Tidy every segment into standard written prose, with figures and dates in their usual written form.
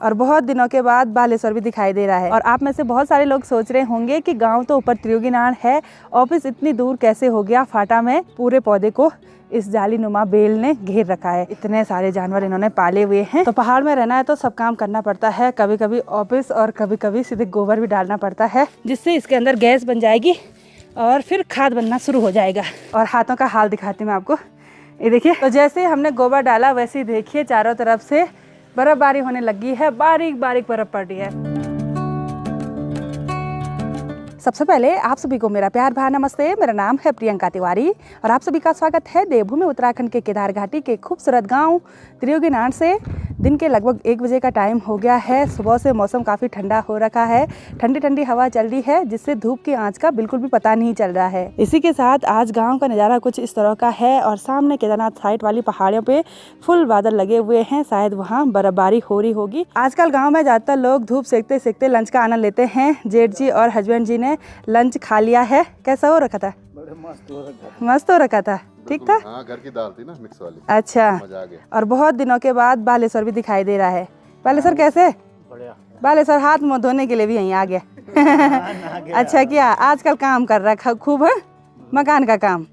और बहुत दिनों के बाद बालेश्वर भी दिखाई दे रहा है। और आप में से बहुत सारे लोग सोच रहे होंगे कि गांव तो ऊपर त्रियोगीनार है, ऑफिस इतनी दूर कैसे हो गया। फाटा में पूरे पौधे को इस जाली नुमा बेल ने घेर रखा है। इतने सारे जानवर इन्होंने पाले हुए हैं। तो पहाड़ में रहना है तो सब काम करना पड़ता है, कभी कभी ऑफिस और कभी कभी सीधे गोबर भी डालना पड़ता है, जिससे इसके अंदर गैस बन जाएगी और फिर खाद बनना शुरू हो जाएगा। और हाथों का हाल दिखाती हूँ मैं आपको, ये देखिए। तो जैसे हमने गोबर डाला वैसे ही देखिए चारों तरफ से बर्फबारी होने लगी है, बारीक बारीक बर्फ पड़ रही है। सबसे पहले आप सभी को मेरा प्यार भरा नमस्ते। मेरा नाम है प्रियंका तिवारी और आप सभी का स्वागत है देवभूमि उत्तराखंड के केदार घाटी के खूबसूरत गांव त्रियोगीनार से। दिन के लगभग 1 बजे का टाइम हो गया है। सुबह से मौसम काफ़ी ठंडा हो रखा है, ठंडी ठंडी हवा चल रही है, जिससे धूप की आंच का बिल्कुल भी पता नहीं चल रहा है। इसी के साथ आज गाँव का नज़ारा कुछ इस तरह का है और सामने केदारनाथ साइड वाली पहाड़ियों पे फुल बादल लगे हुए हैं, शायद वहाँ बर्फबारी हो रही होगी। आजकल गाँव में ज़्यादातर लोग धूप सेकते सेकते लंच का आनंद लेते हैं। जेठ जी और हस्बैंड जी ने लंच खा लिया है। कैसा हो रखा था? मस्त हो रखा था, ठीक था। हाँ, घर की दाल थी ना, मिक्स वाली। अच्छा, मजा आ गया। और बहुत दिनों के बाद बालेश्वर भी दिखाई दे रहा है। बालेश्वर कैसे? बढ़िया। बालेश्वर हाथ मुंह धोने के लिए भी यहीं आ गया। अच्छा किया, आजकल काम कर रहा है खूब, है मकान का काम।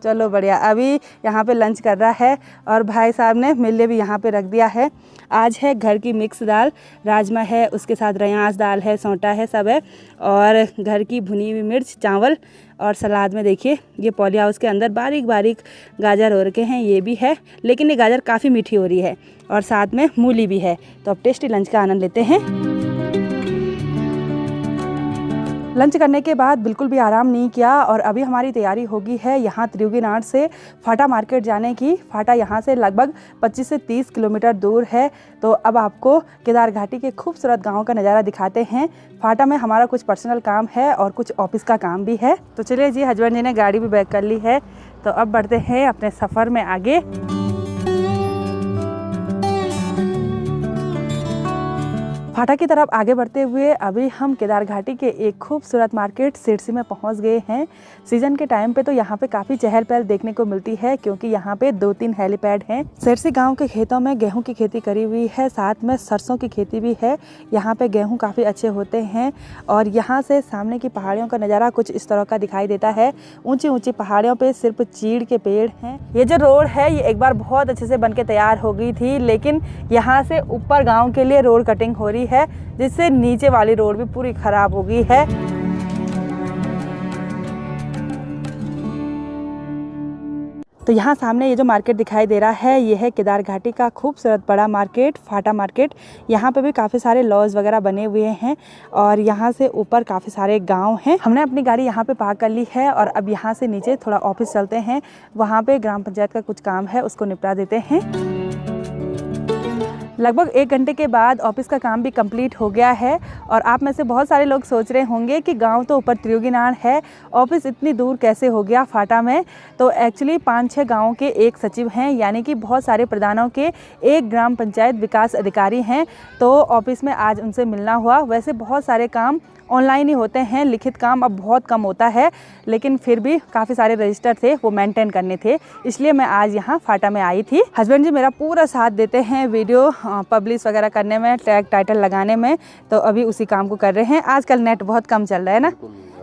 चलो बढ़िया। अभी यहाँ पे लंच कर रहा है और भाई साहब ने मेरे लिए भी यहाँ पे रख दिया है। आज है घर की मिक्स दाल, राजमा है, उसके साथ रयास दाल है, सौंटा है, सब है, और घर की भुनी हुई मिर्च, चावल, और सलाद में देखिए ये पॉली हाउस के अंदर बारीक बारीक गाजर हो रखे हैं, ये भी है, लेकिन ये गाजर काफ़ी मीठी हो रही है, और साथ में मूली भी है। तो अब टेस्टी लंच का आनंद लेते हैं। लंच करने के बाद बिल्कुल भी आराम नहीं किया और अभी हमारी तैयारी होगी है यहाँ त्रियोगीनार से फाटा मार्केट जाने की। फाटा यहाँ से लगभग 25 से 30 किलोमीटर दूर है। तो अब आपको केदार घाटी के खूबसूरत गांव का नज़ारा दिखाते हैं। फाटा में हमारा कुछ पर्सनल काम है और कुछ ऑफिस का काम भी है। तो चलिए जी, हस्बैंड जी ने गाड़ी भी बैक कर ली है, तो अब बढ़ते हैं अपने सफ़र में आगे। फाटा की तरफ आगे बढ़ते हुए अभी हम केदार घाटी के एक खूबसूरत मार्केट सिरसी में पहुंच गए हैं। सीजन के टाइम पे तो यहाँ पे काफ़ी चहल पहल देखने को मिलती है, क्योंकि यहाँ पे 2-3 हेलीपैड हैं। सिरसी गांव के खेतों में गेहूं की खेती करी हुई है, साथ में सरसों की खेती भी है। यहाँ पे गेहूं काफ़ी अच्छे होते हैं और यहाँ से सामने की पहाड़ियों का नज़ारा कुछ इस तरह का दिखाई देता है। ऊँची ऊँची पहाड़ियों पर सिर्फ चीड़ के पेड़ हैं। ये जो रोड है ये एक बार बहुत अच्छे से बन के तैयार हो गई थी, लेकिन यहाँ से ऊपर गाँव के लिए रोड कटिंग हो रही है, जिससे नीचे वाली रोड भी पूरी खराब हो गई है। तो यहाँ सामने ये जो मार्केट दिखाई दे रहा है ये है केदार घाटी का खूबसूरत बड़ा मार्केट, फाटा मार्केट। यहाँ पे भी काफ़ी सारे लॉज वगैरह बने हुए हैं और यहाँ से ऊपर काफ़ी सारे गांव हैं। हमने अपनी गाड़ी यहाँ पे पार्क कर ली है और अब यहाँ से नीचे थोड़ा ऑफिस चलते हैं। वहाँ पे ग्राम पंचायत का कुछ काम है, उसको निपटा देते हैं। लगभग 1 घंटे के बाद ऑफिस का काम भी कंप्लीट हो गया है। और आप में से बहुत सारे लोग सोच रहे होंगे कि गांव तो ऊपर त्रियोगीनार है, ऑफिस इतनी दूर कैसे हो गया फाटा में। तो एक्चुअली 5-6 गाँवों के एक सचिव हैं, यानी कि बहुत सारे प्रधानों के एक ग्राम पंचायत विकास अधिकारी हैं। तो ऑफिस में आज उनसे मिलना हुआ। वैसे बहुत सारे काम ऑनलाइन ही होते हैं, लिखित काम अब बहुत कम होता है, लेकिन फिर भी काफ़ी सारे रजिस्टर थे वो मेंटेन करने थे, इसलिए मैं आज यहाँ फाटा में आई थी। हस्बैंड जी मेरा पूरा साथ देते हैं वीडियो पब्लिश वगैरह करने में, टैग टाइटल लगाने में, तो अभी उसी काम को कर रहे हैं। आजकल नेट बहुत कम चल रहा है ना,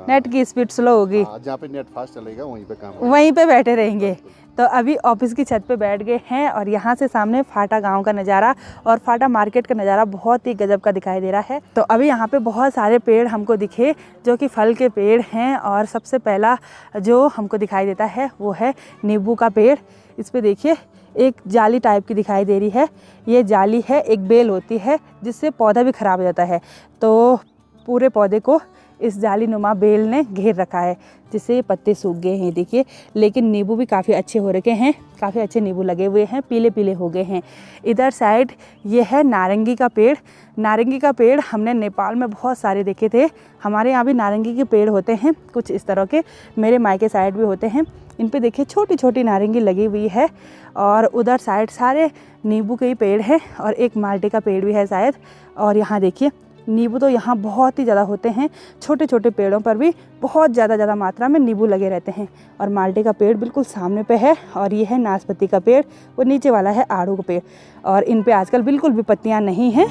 नेट की स्पीड स्लो होगी, जहाँ पे नेट फास्ट चलेगा वहीं पे वहीं पे बैठे रहेंगे। तो अभी ऑफिस की छत पे बैठ गए हैं और यहाँ से सामने फाटा गांव का नज़ारा और फाटा मार्केट का नज़ारा बहुत ही गजब का दिखाई दे रहा है। तो अभी यहाँ पे बहुत सारे पेड़ हमको दिखे जो कि फल के पेड़ हैं, और सबसे पहला जो हमको दिखाई देता है वो है नींबू का पेड़। इस पे देखिए एक जाली टाइप की दिखाई दे रही है, ये जाली है, एक बेल होती है जिससे पौधा भी ख़राब हो जाता है। तो पूरे पौधे को इस जाली नुमा बेल ने घेर रखा है, जिससे ये पत्ते सूख गए हैं देखिए। लेकिन नींबू भी काफ़ी अच्छे हो रखे हैं, काफ़ी अच्छे नींबू लगे हुए हैं, पीले पीले हो गए हैं। इधर साइड ये है नारंगी का पेड़। नारंगी का पेड़ हमने नेपाल में बहुत सारे देखे थे। हमारे यहाँ भी नारंगी के पेड़ होते हैं कुछ इस तरह के, मेरे मायके साइड भी होते हैं। इन पे देखिए छोटी छोटी नारंगी लगी हुई है, और उधर साइड सारे नींबू के ही पेड़ हैं और एक माल्टे का पेड़ भी है शायद। और यहाँ देखिए नींबू तो यहाँ बहुत ही ज़्यादा होते हैं, छोटे छोटे पेड़ों पर भी बहुत ज़्यादा मात्रा में नींबू लगे रहते हैं। और माल्टे का पेड़ बिल्कुल सामने पे है, और ये है नाशपाती का पेड़, वो नीचे वाला है आड़ू का पेड़, और इन पे आजकल बिल्कुल भी पत्तियाँ नहीं हैं।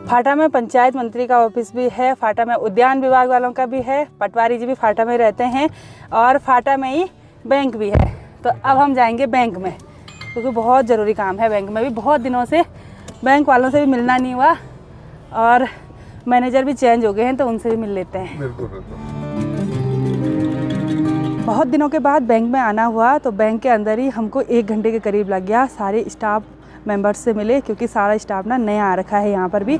फाटा में पंचायत मंत्री का ऑफिस भी है, फाटा में उद्यान विभाग वालों का भी है, पटवारी जी भी फाटा में रहते हैं और फाटा में ही बैंक भी है। तो अब हम जाएंगे बैंक में, क्योंकि बहुत ज़रूरी काम है बैंक में भी। बहुत दिनों से बैंक वालों से भी मिलना नहीं हुआ और मैनेजर भी चेंज हो गए हैं, तो उनसे भी मिल लेते हैं। बिल्कुल बिल्कुल। बहुत दिनों के बाद बैंक में आना हुआ, तो बैंक के अंदर ही हमको 1 घंटे के करीब लग गया। सारे स्टाफ मेंबर्स से मिले, क्योंकि सारा स्टाफ ना नया आ रखा है यहाँ पर भी।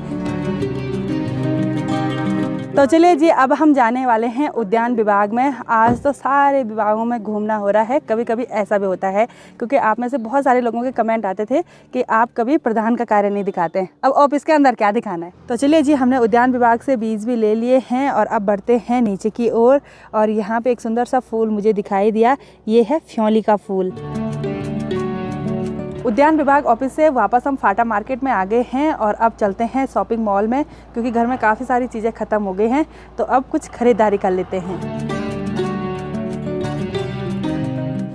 तो चलिए जी, अब हम जाने वाले हैं उद्यान विभाग में। आज तो सारे विभागों में घूमना हो रहा है। कभी कभी ऐसा भी होता है, क्योंकि आप में से बहुत सारे लोगों के कमेंट आते थे कि आप कभी प्रधान का कार्य नहीं दिखाते हैं। अब ऑफिस के अंदर क्या दिखाना है। तो चलिए जी, हमने उद्यान विभाग से बीज भी ले लिए हैं और अब बढ़ते हैं नीचे की ओर। और यहाँ पे एक सुंदर सा फूल मुझे दिखाई दिया, ये है फ्योली का फूल। उद्यान विभाग ऑफिस से वापस हम फाटा मार्केट में आ गए हैं और अब चलते हैं शॉपिंग मॉल में, क्योंकि घर में काफ़ी सारी चीज़ें ख़त्म हो गई हैं। तो अब कुछ खरीदारी कर लेते हैं।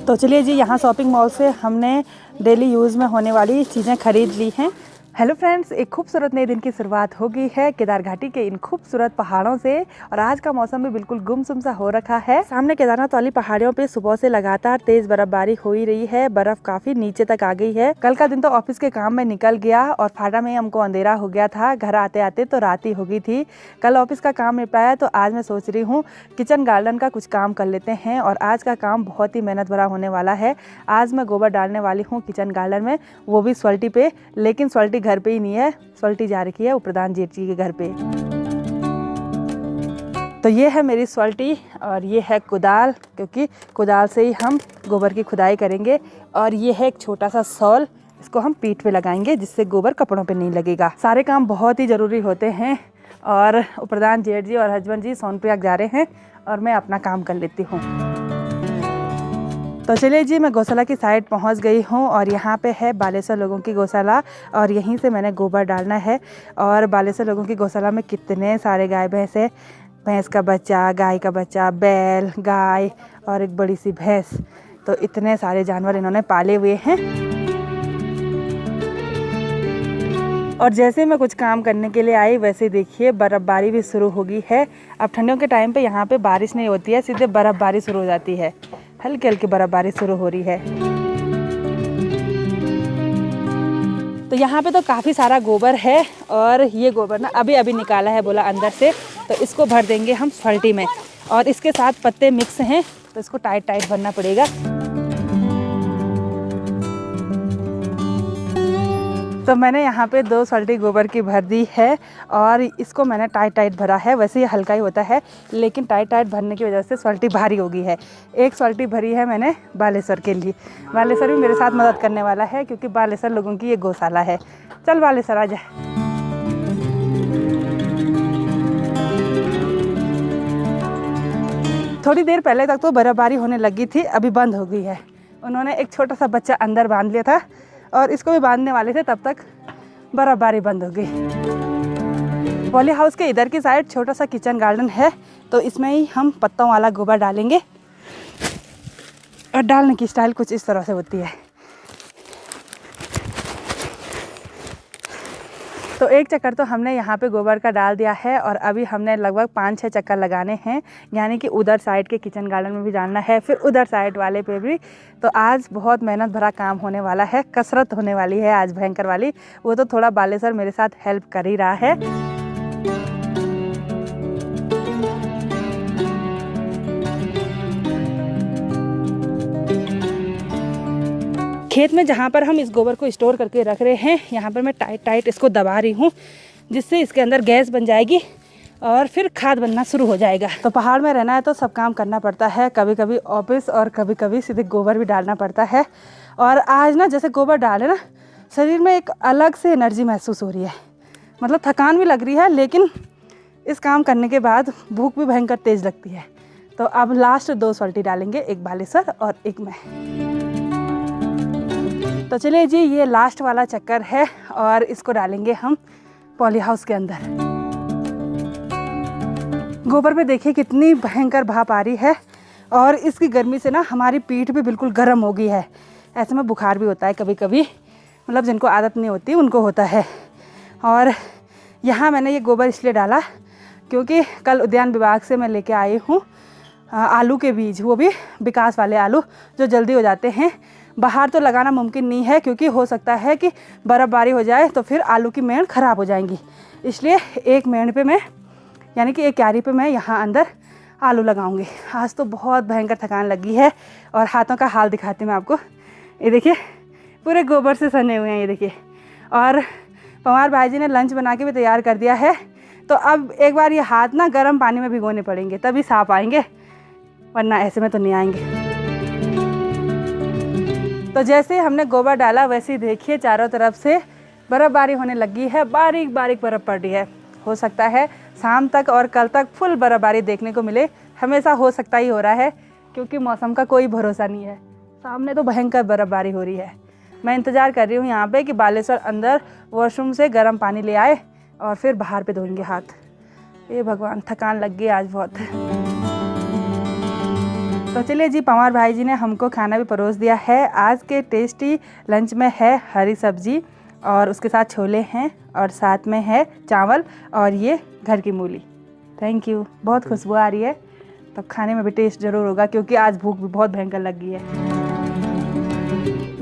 तो चलिए जी, यहाँ शॉपिंग मॉल से हमने डेली यूज़ में होने वाली चीज़ें खरीद ली हैं। हेलो फ्रेंड्स, एक खूबसूरत नए दिन की शुरुआत हो गई है केदार घाटी के इन खूबसूरत पहाड़ों से। और आज का मौसम भी बिल्कुल गुमसुम सा हो रखा है। सामने केदारनाथ वाली पहाड़ियों पे सुबह से लगातार तेज बर्फबारी हो ही रही है। बर्फ काफी नीचे तक आ गई है। कल का दिन तो ऑफिस के काम में निकल गया और फाटा में हमको अंधेरा हो गया था। घर आते आते तो रात ही हो गई थी। कल ऑफिस का काम निपटाया, तो आज मैं सोच रही हूँ किचन गार्डन का कुछ काम कर लेते हैं। और आज का काम बहुत ही मेहनत भरा होने वाला है। आज मैं गोबर डालने वाली हूँ किचन गार्डन में, वो भी स्वल्टी पे। लेकिन स्वल्टी घर पे ही नहीं है, स्वल्टी जा रखी है प्रधान जेठ जी के घर पे। तो ये है मेरी स्वल्टी और ये है कुदाल, क्योंकि कुदाल से ही हम गोबर की खुदाई करेंगे। और ये है एक छोटा सा सॉल, इसको हम पीठ पे लगाएंगे, जिससे गोबर कपड़ों पे नहीं लगेगा। सारे काम बहुत ही ज़रूरी होते हैं। और प्रधान जेठ जी और हस्बैंड जी सोनप्रयाग जा रहे हैं और मैं अपना काम कर लेती हूँ। तो चलिए जी, मैं गौशाला की साइड पहुंच गई हूं और यहाँ पे है बालेश्वर लोगों की गौशाला और यहीं से मैंने गोबर डालना है। और बालेश्वर लोगों की गौशाला में कितने सारे गाय भैंस है। भैंस का बच्चा, गाय का बच्चा, बैल, गाय और एक बड़ी सी भैंस। तो इतने सारे जानवर इन्होंने पाले हुए हैं। और जैसे मैं कुछ काम करने के लिए आई, वैसे देखिए बर्फ़बारी भी शुरू हो गई है। अब ठंडियों के टाइम पे यहाँ पे बारिश नहीं होती है, सीधे बर्फ़बारी शुरू हो जाती है। हल्की हल्की बर्फ़बारी शुरू हो रही है। तो यहाँ पे तो काफ़ी सारा गोबर है और ये गोबर ना अभी अभी निकाला है बोला अंदर से, तो इसको भर देंगे हम स्वल्टी में। और इसके साथ पत्ते मिक्स हैं, तो इसको टाइट टाइट भरना पड़ेगा। तो मैंने यहाँ पे 2 स्वल्टी गोबर की भर दी है और इसको मैंने टाइट टाइट भरा है। वैसे ये हल्का ही होता है, लेकिन टाइट टाइट भरने की वजह से स्वल्टी भारी हो गई है। एक स्वल्टी भरी है मैंने बालेश्वर के लिए। बालेश्वर भी मेरे साथ मदद करने वाला है, क्योंकि बालेश्वर लोगों की ये गौशाला है। चल बालेश्वर आ जा। थोड़ी देर पहले तक तो बर्फ़बारी होने लगी थी, अभी बंद हो गई है। उन्होंने एक छोटा सा बच्चा अंदर बांध लिया था और इसको भी बांधने वाले थे, तब तक बर्फ़बारी बंद हो गई। पॉली हाउस के इधर की साइड छोटा सा किचन गार्डन है, तो इसमें ही हम पत्तों वाला गोबर डालेंगे। और डालने की स्टाइल कुछ इस तरह से होती है। तो एक चक्कर तो हमने यहाँ पे गोबर का डाल दिया है और अभी हमने लगभग 5-6 चक्कर लगाने हैं, यानी कि उधर साइड के किचन गार्डन में भी डालना है, फिर उधर साइड वाले पे भी। तो आज बहुत मेहनत भरा काम होने वाला है, कसरत होने वाली है आज भयंकर वाली। वो तो थोड़ा बालेश्वर मेरे साथ हेल्प कर ही रहा है। खेत में जहाँ पर हम इस गोबर को स्टोर करके रख रहे हैं, यहाँ पर मैं टाइट टाइट इसको दबा रही हूँ, जिससे इसके अंदर गैस बन जाएगी और फिर खाद बनना शुरू हो जाएगा। तो पहाड़ में रहना है तो सब काम करना पड़ता है, कभी कभी ऑफिस और कभी कभी सीधे गोबर भी डालना पड़ता है। और आज ना जैसे गोबर डाले ना, शरीर में एक अलग से एनर्जी महसूस हो रही है। मतलब थकान भी लग रही है, लेकिन इस काम करने के बाद भूख भी भयंकर तेज़ लगती है। तो अब लास्ट 2 स्वल्टी डालेंगे, एक बालेश्वर और एक मैं। तो चलिए जी, ये लास्ट वाला चक्कर है और इसको डालेंगे हम पॉली हाउस के अंदर। गोबर पे देखिए कितनी भयंकर भाप आ रही है और इसकी गर्मी से ना हमारी पीठ भी बिल्कुल गर्म हो गई है। ऐसे में बुखार भी होता है कभी कभी, मतलब जिनको आदत नहीं होती उनको होता है। और यहाँ मैंने ये गोबर इसलिए डाला क्योंकि कल उद्यान विभाग से मैं लेके आई हूँ आलू के बीज, वो भी विकास वाले आलू जो जल्दी हो जाते हैं। बाहर तो लगाना मुमकिन नहीं है क्योंकि हो सकता है कि बर्फ़बारी हो जाए तो फिर आलू की मेड़ ख़राब हो जाएंगी। इसलिए एक मेड़ पे मैं यानी कि एक क्यारी पे मैं यहाँ अंदर आलू लगाऊंगी। आज तो बहुत भयंकर थकान लगी है और हाथों का हाल दिखाती हूँ मैं आपको। ये देखिए पूरे गोबर से सने हुए हैं, ये देखिए। और पवार भाई जी ने लंच बना के भी तैयार कर दिया है। तो अब एक बार ये हाथ ना गर्म पानी में भिगोने पड़ेंगे तभी साफ आएंगे, वरना ऐसे में तो नहीं आएंगे। तो जैसे हमने गोबर डाला वैसे ही देखिए चारों तरफ से बर्फ़बारी होने लगी है, बारीक बारीक बर्फ़ पड़ रही है। हो सकता है शाम तक और कल तक फुल बर्फ़बारी देखने को मिले। हमेशा हो सकता ही हो रहा है क्योंकि मौसम का कोई भरोसा नहीं है। सामने तो भयंकर बर्फ़बारी हो रही है। मैं इंतज़ार कर रही हूँ यहाँ पे कि बालेश्वर अंदर वॉशरूम से गर्म पानी ले आए और फिर बाहर पे धोएंगे हाथ। ये भगवान, थकान लग गई आज बहुत। तो चलिए जी, पंवार भाई जी ने हमको खाना भी परोस दिया है। आज के टेस्टी लंच में है हरी सब्जी और उसके साथ छोले हैं और साथ में है चावल और ये घर की मूली। थैंक यू, बहुत खुशबू आ रही है। तो खाने में भी टेस्ट ज़रूर होगा क्योंकि आज भूख भी बहुत भयंकर लग गई है।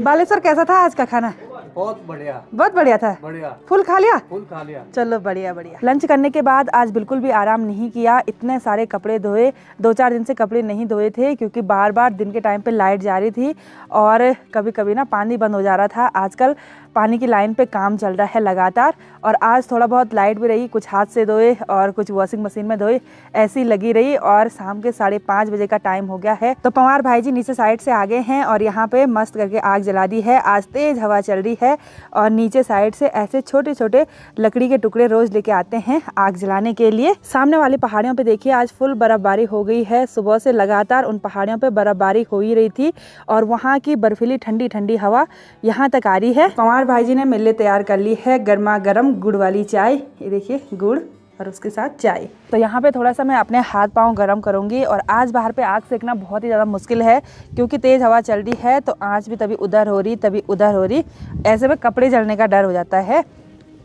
बालेश्वर कैसा था आज का खाना? बहुत बढ़िया, बहुत बढ़िया था। बढ़िया, फुल खा लिया? फुल खा लिया। चलो बढ़िया बढ़िया। लंच करने के बाद आज बिल्कुल भी आराम नहीं किया। इतने सारे कपड़े धोए, 2-4 दिन से कपड़े नहीं धोए थे क्योंकि बार बार दिन के टाइम पे लाइट जा रही थी और कभी कभी ना पानी बंद हो जा रहा था। आजकल पानी की लाइन पे काम चल रहा है लगातार और आज थोड़ा बहुत लाइट भी रही, कुछ हाथ से धोए और कुछ वॉशिंग मशीन में धोए, ऐसी लगी रही। और शाम के 5:30 बजे का टाइम हो गया है। तो पंवार भाई जी नीचे साइड से आ गए हैं और यहाँ पे मस्त करके आग जला दी है। आज तेज़ हवा चल रही है और नीचे साइड से ऐसे छोटे छोटे लकड़ी के टुकड़े रोज लेके आते हैं आग जलाने के लिए। सामने वाली पहाड़ियों पे देखिए आज फुल बर्फबारी हो गई है। सुबह से लगातार उन पहाड़ियों पे बर्फबारी हो ही रही थी और वहाँ की बर्फीली ठंडी ठंडी हवा यहाँ तक आ रही है। पंवार भाई जी ने मेरे लिए तैयार कर ली है गर्मा गर्म गुड़ वाली चाय। ये देखिए गुड़ और उसके साथ चाय। तो यहाँ पे थोड़ा सा मैं अपने हाथ पाँव गर्म करूँगी। और आज बाहर पे आग सेकना बहुत ही ज़्यादा मुश्किल है क्योंकि तेज़ हवा चल रही है। तो आँच भी तभी उधर हो रही तभी उधर हो रही, ऐसे में कपड़े जलने का डर हो जाता है।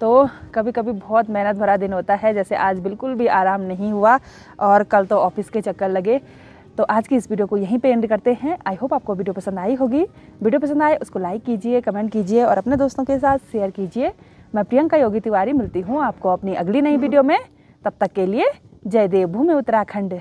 तो कभी कभी बहुत मेहनत भरा दिन होता है, जैसे आज बिल्कुल भी आराम नहीं हुआ और कल तो ऑफिस के चक्कर लगे। तो आज की इस वीडियो को यहीं पे एंड करते हैं। आई होप आपको वीडियो पसंद आई होगी। वीडियो पसंद आए उसको लाइक कीजिए, कमेंट कीजिए और अपने दोस्तों के साथ शेयर कीजिए। मैं प्रियंका योगी तिवारी मिलती हूँ आपको अपनी अगली नई वीडियो में। तब तक के लिए जय देवभूमि उत्तराखंड।